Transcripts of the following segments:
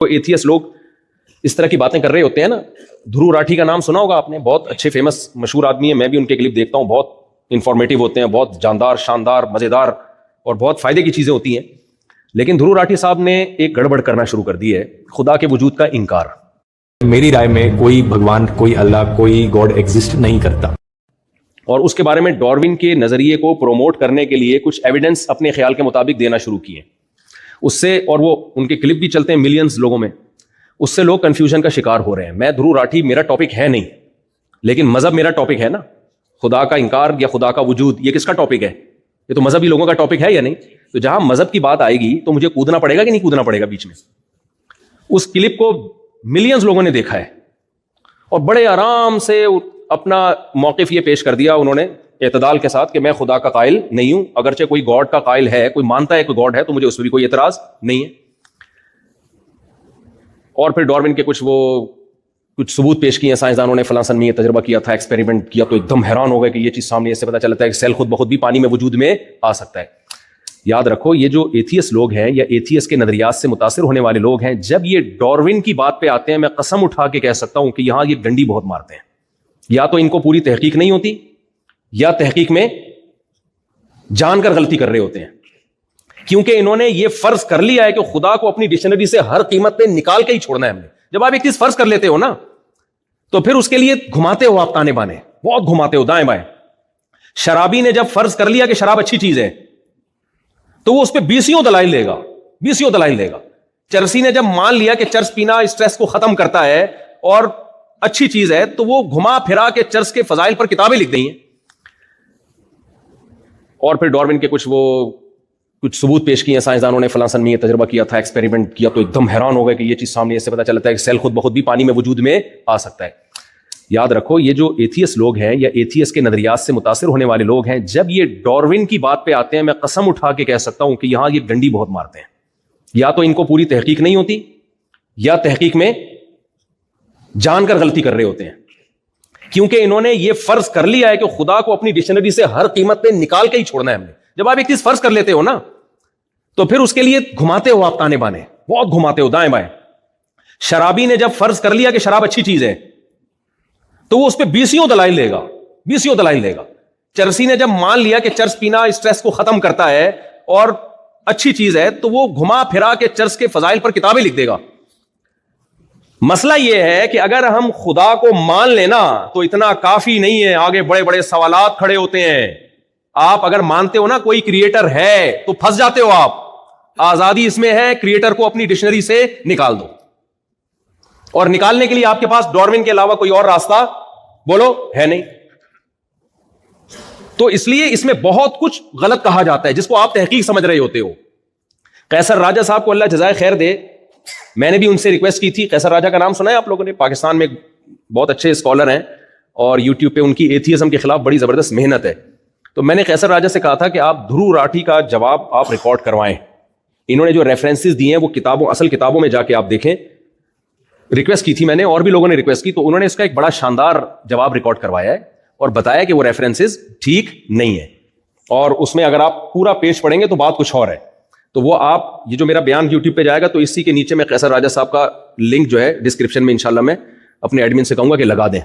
تو ایتھیس لوگ اس طرح کی باتیں کر رہے ہوتے ہیں نا. دھرو راٹھی کا نام سنا ہوگا آپ نے, بہت اچھے فیمس مشہور آدمی ہیں, میں بھی ان کے کلپ دیکھتا ہوں, بہت انفارمیٹیو ہوتے ہیں, بہت جاندار شاندار مزیدار اور بہت فائدے کی چیزیں ہوتی ہیں. لیکن دھرو راٹھی صاحب نے ایک گڑبڑ کرنا شروع کر دی ہے, خدا کے وجود کا انکار. میری رائے میں کوئی بھگوان, کوئی اللہ, کوئی گاڈ ایگزسٹ نہیں کرتا. اور اس کے بارے میں ڈاروین کے نظریے کو پروموٹ کرنے کے لیے کچھ ایویڈنس اپنے خیال کے مطابق دینا شروع کیے. اس سے, اور وہ ان کے کلپ بھی چلتے ہیں ملینز لوگوں میں, اس سے لوگ کنفیوژن کا شکار ہو رہے ہیں. میں دھرو راٹھی میرا ٹاپک ہے نہیں, لیکن مذہب میرا ٹاپک ہے نا. خدا کا انکار یا خدا کا وجود, یہ کس کا ٹاپک ہے؟ یہ تو مذہبی لوگوں کا ٹاپک ہے یا نہیں؟ تو جہاں مذہب کی بات آئے گی تو مجھے کودنا پڑے گا کہ نہیں کودنا پڑے گا بیچ میں؟ اس کلپ کو ملینز لوگوں نے دیکھا ہے اور بڑے آرام سے اپنا موقف یہ پیش کر دیا انہوں نے اعتدال کے ساتھ کہ میں خدا کا قائل نہیں ہوں, اگرچہ کوئی گاڈ کا قائل ہے, کوئی مانتا ہے کوئی گاڈ ہے, تو مجھے اس پر بھی کوئی اعتراض نہیں ہے. اور پھر ڈاروین کے کچھ ثبوت پیش کیے ہیں سائنسدانوں نے, فلاں سن میں یہ تجربہ کیا تھا, ایکسپیریمنٹ کیا, تو ایک دم حیران ہو گئے کہ یہ چیز سامنے, اس سے پتہ چلتا ہے کہ سیل خود بخود بھی پانی میں وجود میں آ سکتا ہے. یاد رکھو, یہ جو ایتھیس لوگ ہیں یا ایتھیس کے نظریات سے متاثر ہونے والے لوگ ہیں, جب یہ ڈاروین کی بات پہ آتے ہیں, میں قسم اٹھا کے کہہ سکتا ہوں کہ یہاں یہ ڈنڈی بہت مارتے ہیں. یا تو ان کو پوری تحقیق نہیں ہوتی, یا تحقیق میں جان کر غلطی کر رہے ہوتے ہیں, کیونکہ انہوں نے یہ فرض کر لیا ہے کہ خدا کو اپنی ڈکشنری سے ہر قیمت پہ نکال کے ہی چھوڑنا ہے ہم نے. جب آپ ایک چیز فرض کر لیتے ہو نا, تو پھر اس کے لیے گھماتے ہو آپ تانے بانے, بہت گھماتے ہو دائیں بائیں. شرابی نے جب فرض کر لیا کہ شراب اچھی چیز ہے, تو وہ اس پہ بیسیوں دلائل لے گا, بیسیوں دلائل لے گا. چرسی نے جب مان لیا کہ چرس پینا اسٹریس کو ختم کرتا ہے اور اچھی چیز ہے, تو وہ گھما پھرا کے چرس کے فضائل پر کتابیں لکھ دی ہیں. اور پھر ڈاروین کے کچھ ثبوت پیش کیے ہیں سائنسدانوں نے, فلاں سن میں یہ تجربہ کیا تھا, ایکسپیریمنٹ کیا, تو ایک دم حیران ہو گئے کہ یہ چیز سامنے, اس سے پتہ چلتا ہے کہ سیل خود بخود بھی پانی میں وجود میں آ سکتا ہے. یاد رکھو, یہ جو ایتھیس لوگ ہیں یا ایتھیس کے نظریات سے متاثر ہونے والے لوگ ہیں, جب یہ ڈاروین کی بات پہ آتے ہیں, میں قسم اٹھا کے کہہ سکتا ہوں کہ یہاں یہ ڈنڈی بہت مارتے ہیں. یا تو ان کو پوری تحقیق نہیں ہوتی, یا تحقیق میں جان کر غلطی کر رہے ہوتے ہیں, کیونکہ انہوں نے یہ فرض کر لیا ہے کہ خدا کو اپنی ڈکشنری سے ہر قیمت پہ نکال کے ہی چھوڑنا ہے ہم نے. جب آپ ایک چیز فرض کر لیتے ہو نا, تو پھر اس کے لیے گھماتے ہو آپ تانے بانے, بہت گھماتے ہو دائیں بائیں. شرابی نے جب فرض کر لیا کہ شراب اچھی چیز ہے, تو وہ اس پہ بیسیوں دلائل لے گا, بیسیوں دلائل لے گا. چرسی نے جب مان لیا کہ چرس پینا اسٹریس کو ختم کرتا ہے اور اچھی چیز ہے, تو وہ گھما پھرا کے چرس کے فضائل پر کتابیں لکھ دے گا. مسئلہ یہ ہے کہ اگر ہم خدا کو مان لینا تو اتنا کافی نہیں ہے, آگے بڑے بڑے سوالات کھڑے ہوتے ہیں. آپ اگر مانتے ہو نا کوئی کریٹر ہے, تو پھنس جاتے ہو آپ. آزادی اس میں ہے, کریٹر کو اپنی ڈکشنری سے نکال دو, اور نکالنے کے لیے آپ کے پاس ڈاروین کے علاوہ کوئی اور راستہ بولو ہے نہیں. تو اس لیے اس میں بہت کچھ غلط کہا جاتا ہے جس کو آپ تحقیق سمجھ رہے ہوتے ہو. قیصر راجہ صاحب کو اللہ جزائے خیر دے, میں نے بھی ان سے ریکویسٹ کی تھی. قیصر راجہ کا نام سنا ہے آپ لوگوں نے؟ پاکستان میں بہت اچھے اسکالر ہیں, اور یوٹیوب پہ ان کی ایتھیزم کے خلاف بڑی زبردست محنت ہے. تو میں نے قیصر راجہ سے کہا تھا کہ آپ دھرو راٹھی کا جواب آپ ریکارڈ کروائیں. انہوں نے جو ریفرنسز دیے ہیں وہ کتابوں, اصل کتابوں میں جا کے آپ دیکھیں. ریکویسٹ کی تھی میں نے, اور بھی لوگوں نے ریکویسٹ کی, تو انہوں نے اس کا ایک بڑا شاندار جواب ریکارڈ کروایا ہے اور بتایا کہ وہ ریفرنسز ٹھیک نہیں ہے, اور اس میں اگر آپ پورا پیج پڑھیں گے تو بات کچھ اور ہے. تو وہ آپ, یہ جو میرا بیان یوٹیوب پہ جائے گا, تو اسی کے نیچے میں قیصر راجہ صاحب کا لنک جو ہے ڈسکرپشن میں انشاءاللہ میں اپنے ایڈمن سے کہوں گا کہ لگا دیں,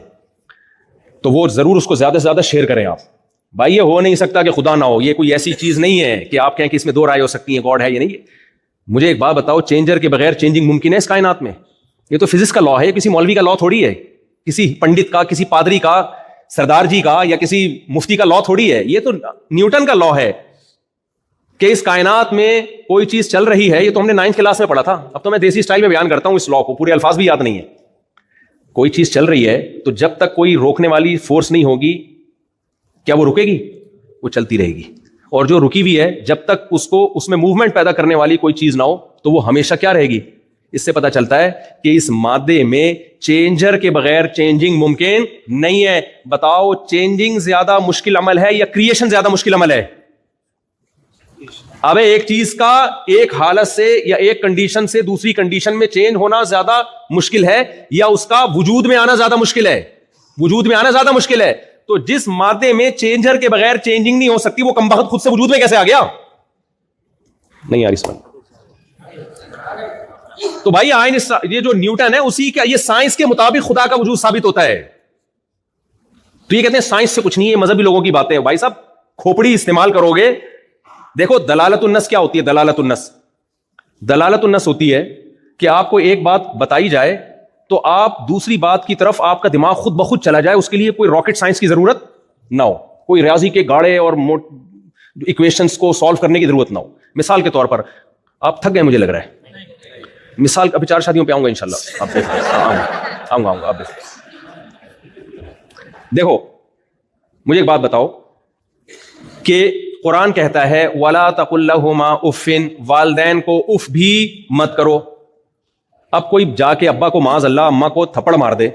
تو وہ ضرور اس کو زیادہ سے زیادہ شیئر کریں آپ. بھائی یہ ہو نہیں سکتا کہ خدا نہ ہو, یہ کوئی ایسی چیز نہیں ہے کہ آپ کہیں کہ اس میں دو رائے ہو سکتی ہیں, گاڈ ہے یا نہیں. مجھے ایک بات بتاؤ, چینجر کے بغیر چینجنگ ممکن ہے اس کائنات میں؟ یہ تو فزکس کا لا ہے, کسی مولوی کا لا تھوڑی ہے, کسی پنڈت کا, کسی پادری کا, سردار جی کا, یا کسی مفتی کا لا تھوڑی ہے. یہ تو نیوٹن کا لا ہے کہ اس کائنات میں کوئی چیز چل رہی ہے. یہ تو ہم نے 9th کلاس میں پڑھا تھا. اب تو میں دیسی اسٹائل میں بیان کرتا ہوں اس لا کو, پورے الفاظ بھی یاد نہیں ہے. کوئی چیز چل رہی ہے تو جب تک کوئی روکنے والی فورس نہیں ہوگی, کیا وہ رکے گی؟ وہ چلتی رہے گی. اور جو رکی ہوئی ہے, جب تک اس کو اس میں موومنٹ پیدا کرنے والی کوئی چیز نہ ہو, تو وہ ہمیشہ کیا رہے گی. اس سے پتا چلتا ہے کہ اس مادے میں چینجر کے بغیر چینجنگ ممکن نہیں ہے. بتاؤ, چینجنگ زیادہ مشکل عمل ہے یا کریشن زیادہ مشکل عمل ہے؟ اب ایک چیز کا ایک حالت سے یا ایک کنڈیشن سے دوسری کنڈیشن میں چینج ہونا زیادہ مشکل ہے, یا اس کا وجود میں آنا زیادہ مشکل ہے؟ وجود میں آنا زیادہ مشکل ہے. تو جس مادے میں چینجر کے بغیر چینجنگ نہیں ہو سکتی, وہ کمبخت خود سے وجود میں کیسے آ گیا؟ نہیں یار, اس میں تو بھائی یہ جو نیوٹن ہے اسی کا یہ سائنس کے مطابق خدا کا وجود ثابت ہوتا ہے. تو یہ کہتے ہیں سائنس سے کچھ نہیں ہے, مذہبی لوگوں کی باتیں. بھائی صاحب کھوپڑی استعمال کرو گے. دیکھو دلالت النص کیا ہوتی ہے؟ دلالت النص ہوتی ہے کہ آپ کو ایک بات بتائی جائے تو آپ دوسری بات کی طرف آپ کا دماغ خود بخود چلا جائے, اس کے لیے کوئی راکٹ سائنس کی ضرورت نہ ہو, کوئی ریاضی کے گاڑے اور ایکویشنز کو سالو کرنے کی ضرورت نہ ہو. مثال کے طور پر آپ تھک گئے مجھے لگ رہا ہے, مثال ابھی 4 شادیوں پہ آؤں گا انشاءاللہ, آپ آؤں گا آپ دیکھو مجھے ایک بات بتاؤ کہ قرآن کہتا ہے وَلَا تَقُلْ لَهُمَا اُفٍّ, والدین کو اف بھی مت کرو. اب کوئی جا کے ابا کو معاذ اللہ اماں کو تھپڑ مار دے,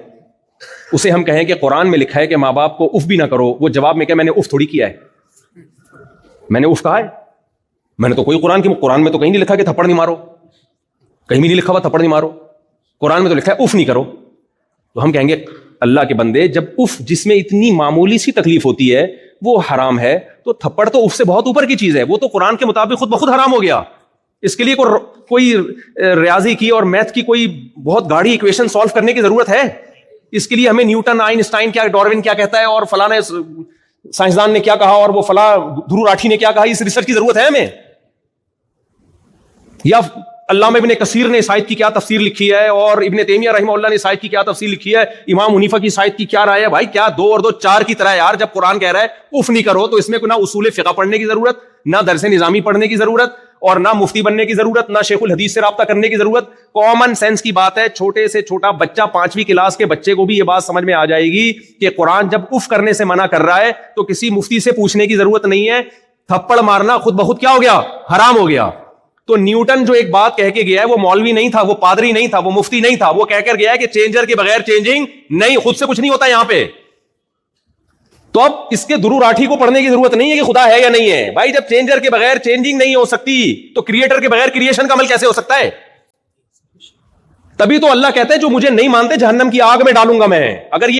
اسے ہم کہیں کہ قرآن میں لکھا ہے کہ ماں باپ کو اف بھی نہ کرو, وہ جواب میں کہ میں نے اف تھوڑی کیا ہے, میں نے اف کہا ہے, میں نے تو کوئی قرآن میں تو کہیں نہیں لکھا کہ تھپڑ نہیں مارو, کہیں بھی نہیں لکھا ہوا تھپڑ نہیں مارو, قرآن میں تو لکھا ہے اف نہیں کرو. تو ہم کہیں گے اللہ کے بندے جب اف جس میں اتنی معمولی سی تکلیف ہوتی ہے وہ حرام ہے تو تھپڑ تو اف سے بہت اوپر کی چیز ہے, وہ تو قرآن کے مطابق خود بخود حرام ہو گیا. اس کے لیے کوئی ریاضی کی اور میتھ کی کوئی بہت گاڑی ایکویشن سالو کرنے کی ضرورت ہے؟ اس کے لیے ہمیں نیوٹن, آئنسٹائن کیا, ڈاروین کیا کہتا ہے اور فلاں سائنسدان نے کیا کہا اور وہ فلاں دھرو راٹھی نے کیا کہا, اس ریسرچ کی ضرورت ہے ہمیں؟ یا علامہ ابن کثیر نے اس آیت کی کیا تفسیر لکھی ہے اور ابن تیمیہ رحمہ اللہ نے اس آیت کی کیا تفسیر لکھی ہے, امام حنیفہ کی اس آیت کی کیا رائے ہے؟ بھائی کیا 2 اور 2 4 کی طرح یار. جب قرآن کہہ رہا ہے اف نہیں کرو تو اس میں نہ اصول فقہ پڑھنے کی ضرورت, نہ درس نظامی پڑھنے کی ضرورت, اور نہ مفتی بننے کی ضرورت, نہ شیخ الحدیث سے رابطہ کرنے کی ضرورت. کامن سینس کی بات ہے, چھوٹے سے چھوٹا بچہ 5ویں کلاس کے بچے کو بھی یہ بات سمجھ میں آ جائے گی کہ قرآن جب اف کرنے سے منع کر رہا ہے تو کسی مفتی سے پوچھنے کی ضرورت نہیں ہے, تھپڑ مارنا خود بخود کیا ہو گیا؟ حرام ہو گیا. تو نیوٹن جو ایک بات کہہ کے گیا ہے وہ مولوی نہیں تھا, وہ پادری نہیں تھا, وہ مفتی نہیں تھا, وہ کہہ کر گیا ہے کہ چینجر کے بغیر چینجنگ نہیں, خود سے کچھ نہیں ہوتا یہاں پہ. تو اب اس کے درو راٹھی کو پڑھنے کی ضرورت نہیں ہے کہ خدا ہے یا نہیں ہے. بھائی جب چینجر کے بغیر چینجنگ نہیں ہو سکتی تو کریٹر کے بغیر کریشن کا عمل کیسے ہو سکتا ہے؟ تبھی تو اللہ کہتا ہے جو مجھے نہیں مانتے جہنم کی آگ میں ڈالوں گا میں. اگر یہ